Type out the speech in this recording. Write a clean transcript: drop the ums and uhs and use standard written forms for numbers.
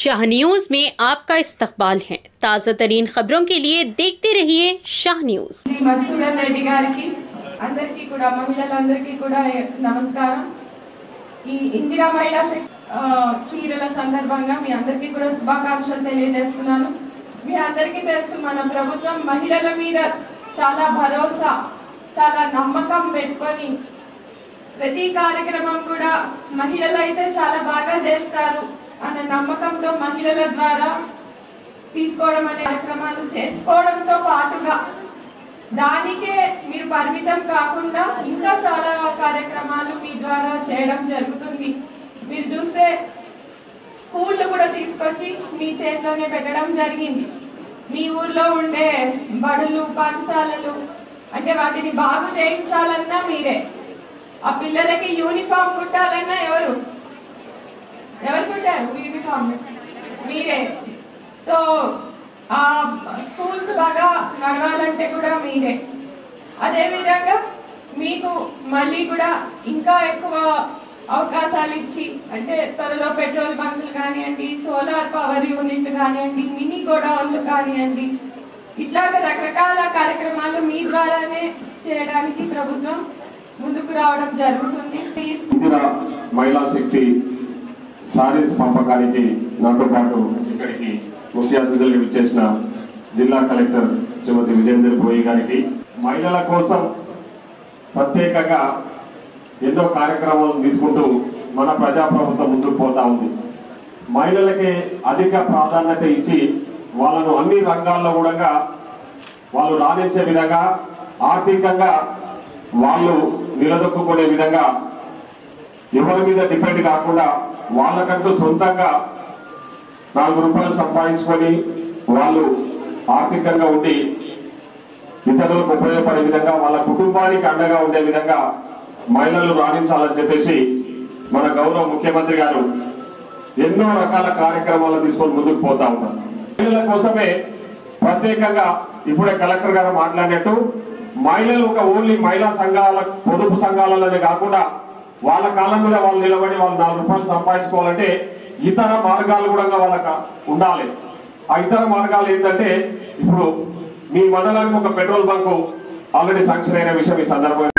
Shah news में आपका इस्तकबाल है। ताज़ा तरीन खबरों के लिए देखते रहिए शाह न्यूज। मधुसूदन रेड्डी गारिकी अंदरिकी कूड़ा महिళలందరికీ కూడా నమస్కారం। ఈ ఇందిరా మహిళా చీరల సందర్భంగా మీ అందరికీ కూడా శుభాకాంక్షలు తెలియజేస్తున్నాను। మీ అందరికీ తెలుసు మన ప్రభుత్వం మహిళల మీద చాలా భరోసా చాలా నమ్మకం పెట్టుకొని ప్రతి కార్యక్రమం కూడా మహిళలైతే చాలా బాగా చేస్తారు అన్న నమ్మకంతో మహిళల ద్వారా తీసుకోవడం అనే కార్యక్రమాలు చేసుకోవడంతో పాటుగా దానికే మీరు పరిమితం కాకుండా ఇంకా చాలా కార్యక్రమాలు మీ ద్వారా చేయడం జరుగుతుంది। మీరు చూస్తే స్కూళ్ళు కూడా తీసుకొచ్చి మీ చేతిలోనే పెట్టడం జరిగింది। మీ ఊర్లో ఉండే బడులు పాఠశాలలు అంటే వాటిని బాగు చేయించాలన్నా మీరే, ఆ పిల్లలకి యూనిఫామ్ కుట్టాలన్నా ఎవరు కుట్టారు యూనిఫామ్? మీరే। సో ఆ స్కూల్స్ బాగా నడవాలంటే కూడా మీరే। అదే విధంగా మీకు మళ్ళీ కూడా ఇంకా ఎక్కువ అవకాశాలు ఇచ్చి అంటే త్వరలో పెట్రోల్ బంకులు కానివ్వండి, సోలార్ పవర్ యూనిట్ కానివ్వండి, మినీ గోడౌన్లు కానివ్వండి, ఇట్లాంటి రకరకాల కార్యక్రమాలు మీ ద్వారానే చేయడానికి ప్రభుత్వం ముందుకు రావడం జరుగుతుంది। మహిళా శక్తి సారీస్ పంపకానికి నాతో పాటు ఇక్కడికి ముఖ్య అతిథులుగా విచ్చేసిన జిల్లా కలెక్టర్ శ్రీమతి విజేందర్ భోయి గారికి, మహిళల కోసం ప్రత్యేకంగా ఎన్నో కార్యక్రమాలు తీసుకుంటూ మన ప్రజాప్రభుత్వం ముందుకు పోతా ఉంది। మహిళలకి అధిక ప్రాధాన్యత ఇచ్చి వాళ్ళను అన్ని రంగాల్లో కూడా వాళ్ళు రాణించే విధంగా ఆర్థికంగా వాళ్ళు నిలదొక్కునే విధంగా ఎవరి మీద డిపెండ్ కాకుండా వాళ్ళకంటూ సొంతంగా 4 రూపాయలు సంపాదించుకొని వాళ్ళు ఆర్థికంగా ఉండి ఇతరులకు ఉపయోగపడే విధంగా వాళ్ళ కుటుంబానికి అండగా ఉండే విధంగా మహిళలు రాణించాలని చెప్పేసి మన గౌరవ ముఖ్యమంత్రి గారు ఎన్నో రకాల కార్యక్రమాలు తీసుకొని ముందుకు పోతా ఉన్నారు। మహిళల కోసమే ప్రత్యేకంగా ఇప్పుడే కలెక్టర్ గారు మాట్లాడినట్టు మహిళలు ఒక ఓన్లీ మహిళా సంఘాల పొదుపు సంఘాలనే కాకుండా వాళ్ళ కాలం మీద వాళ్ళు నిలబడి వాళ్ళు 4 రూపాయలు సంపాదించుకోవాలంటే ఇతర మార్గాలు కూడా వాళ్ళకి ఉండాలి। ఆ ఇతర మార్గాలు ఏంటంటే ఇప్పుడు మీ మండలానికి ఒక పెట్రోల్ బంకు ఆల్రెడీ శాంక్షన్ అయిన విషయం ఈ సందర్భంగా